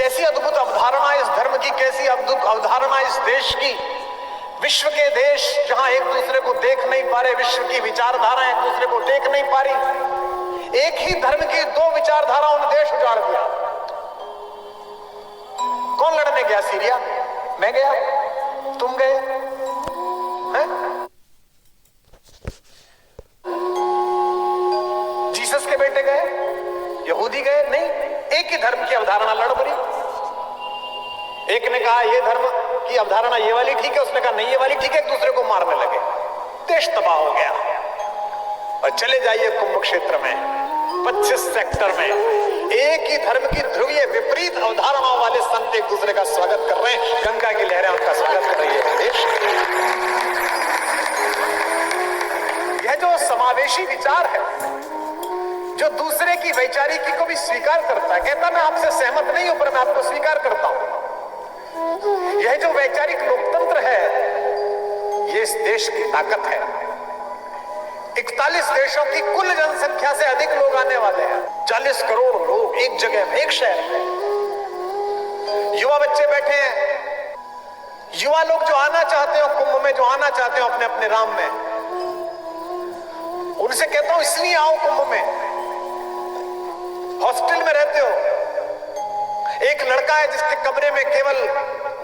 कैसी अद्भुत अवधारणा इस धर्म की, कैसी अद्भुत अवधारणा इस देश की। विश्व के देश जहां एक दूसरे को देख नहीं पा रहे, विश्व की विचारधारा एक दूसरे को देख नहीं पा रही, एक ही धर्म की दो विचारधाराओं ने देश उजाड़ दिया। कौन लड़ने गया सीरिया? मैं गया, तुम गए हैं? जीसस के बेटे गए, यहूदी गए? नहीं, एक ही धर्म की अवधारणा लड़ पड़ी। एक ने कहा ये धर्म की अवधारणा ये वाली ठीक है, उसने कहा नहीं ये वाली ठीक है, एक दूसरे को मारने लगे, देश तबाह हो गया। और चले जाइए कुंभ क्षेत्र में 25 सेक्टर में एक ही धर्म की ध्रुवीय विपरीत अवधारणाओं वाले संत एक दूसरे का स्वागत कर रहे हैं, गंगा की लहरें उनका स्वागत कर रही है। देश यह जो समावेशी विचार है, जो दूसरे की वैचारिकी को भी स्वीकार करता है, कहता मैं आपसे सहमत नहीं हूं पर मैं आपको स्वीकार करता हूं, यह जो वैचारिक लोकतंत्र है, यह इस देश की ताकत है। 41 देशों की कुल जनसंख्या से अधिक लोग आने वाले हैं, 40 करोड़ लोग एक जगह में, एक शहर में। युवा बच्चे बैठे हैं, युवा लोग जो आना चाहते हो कुंभ में, जो आना चाहते हो अपने अपने राम में, उनसे कहता हूं इसलिए आओ कुंभ में। हॉस्टल में रहते हो, एक लड़का है जिसके कमरे में केवल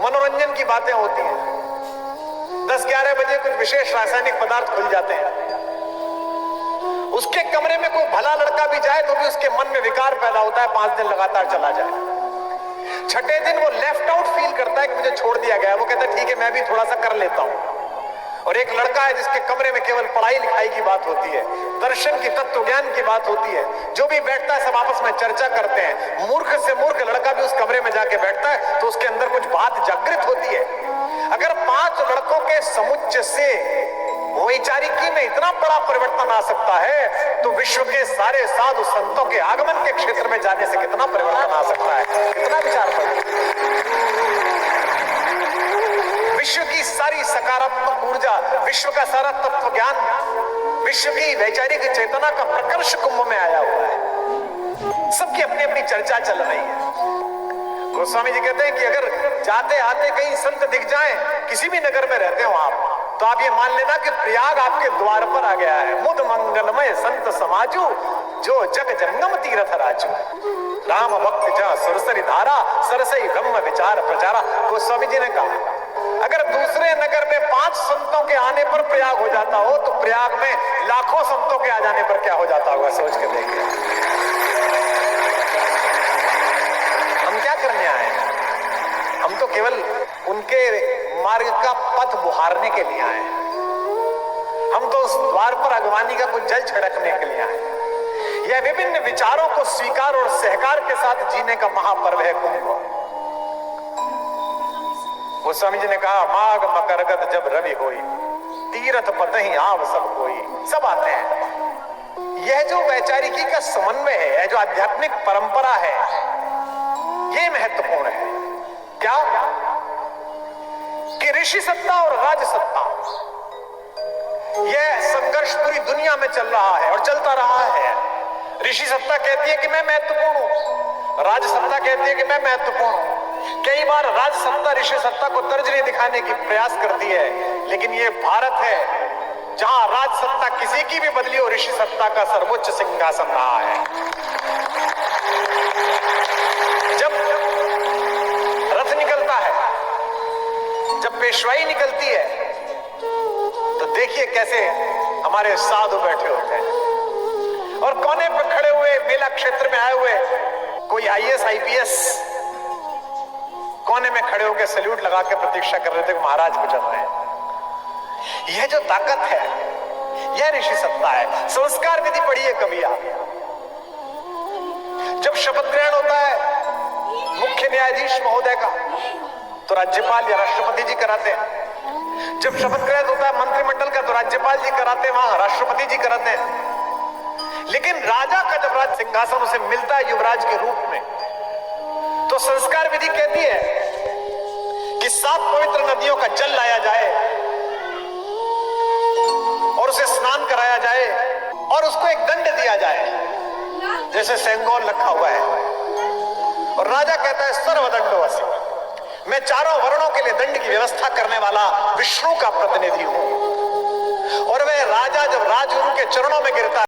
मनोरंजन की बातें होती हैं, 10-11 बजे कुछ विशेष रासायनिक पदार्थ खुल जाते हैं, उसके कमरे में कोई भला लड़का भी जाए तो भी उसके मन में विकार पैदा होता है, 5 दिन लगातार चला जाए। छठे दिन वो लेफ्ट आउट फील करता है कि मुझे छोड़ दिया गया, वो कहता है ठीक है मैं भी थोड़ा सा कर लेता हूं। और एक लड़का है जिसके कमरे में केवल पढ़ाई लिखाई की बात होती है, दर्शन की, तत्व ज्ञान की बात होती है, जो भी बैठता है सब आपस में चर्चा करते हैं। मूर्ख से मूर्ख लड़का भी उस कमरे में जाके बैठता है तो उसके अंदर कुछ बात जागृत होती है। अगर 5 लड़कों के समुच्चय से वैचारिकी में इतना बड़ा परिवर्तन आ सकता है, तो विश्व के सारे साधु संतों के आगमन के क्षेत्र में जाने से कितना परिवर्तन आ सकता है, कितना विचार पड़ता। विश्व की सारी सकारात्मक ऊर्जा, विश्व का सारा तत्व ज्ञान, विश्व की वैचारिक चेतना का प्रकर्ष कुंभ में आया हुआ है। सबकी अपनी अपनी चर्चा चल रही है। गोस्वामी जी कहते हैं कि अगर जाते आते कहीं संत दिख जाएं, किसी भी नगर में रहते हो आप, तो आप ये मान लेना कि प्रयाग आपके द्वार पर आ गया है। मुद मंगलमय संत समाजू, जो जग जंगम तीर्थ राजू, राम भक्त जहाँ सुरसरी धारा, सरसई ब्रह्म विचार प्रचारा। गोस्वामी जी ने कहा अगर दूसरे नगर में 5 संतों के आने पर प्रयाग हो जाता हो, तो प्रयाग में लाखों संतों के आ जाने पर क्या हो जाता होगा, सोच के देखिए। हम क्या करने आए हैं? हम तो केवल उनके मार्ग का पथ बुहारने के लिए आए हैं। हम तो उस द्वार पर अगवानी का कुछ जल छिड़कने के लिए आए हैं। यह विभिन्न विचारों को स्वीकार और सहकार के साथ जीने का महापर्व है कुंभ। गोस्वामी जी ने कहा माघ मकरगत जब रवि होई, तीर्थ पतहि आव सब कोई, सब आते हैं। यह जो वैचारिकी का समन्वय है, यह जो आध्यात्मिक परंपरा है, यह महत्वपूर्ण है। क्या कि ऋषि सत्ता और राज सत्ता, यह संघर्ष पूरी दुनिया में चल रहा है और चलता रहा है। ऋषि सत्ता कहती है कि मैं महत्वपूर्ण हूं, राज सत्ता कहती है कि मैं महत्वपूर्ण हूं। कई बार राज सत्ता ऋषि सत्ता को तर्जनी दिखाने की प्रयास करती है, लेकिन यह भारत है जहां राज सत्ता किसी की भी बदली हो, ऋषि सत्ता का सर्वोच्च सिंहासन रहा है। जब रथ निकलता है, जब पेशवाई निकलती है, तो देखिए कैसे हमारे साधु बैठे होते हैं और कोने पर खड़े हुए, मेला क्षेत्र में आए हुए कोई IAS IPS कोने में खड़े होकर सैल्यूट लगा के प्रतीक्षा कर रहे थे कि महाराज गुजर रहे हैं। यह जो ताकत है, यह ऋषि सत्ता है। संस्कार विधि पढ़िए कभी आप, जब शपथ ग्रहण होता है मुख्य न्यायाधीश महोदय का, तो राज्यपाल या राष्ट्रपति जी कराते हैं। जब शपथ ग्रहण होता है मंत्रिमंडल का, तो राज्यपाल जी कराते हैं, वहां राष्ट्रपति जी कराते हैं। लेकिन राजा का जब राज सिंहासन उसे मिलता है युवराज के रूप में, तो संस्कार विधि कहती है कि 7 पवित्र नदियों का जल लाया जाए और उसे स्नान कराया जाए और उसको एक दंड दिया जाए, जैसे सेंगोल रखा हुआ है, और राजा कहता है सर्वदंडोऽसि, मैं चारों वर्णों के लिए दंड की व्यवस्था करने वाला विष्णु का प्रतिनिधि हूं। और वह राजा जब राजगुरु के चरणों में गिरता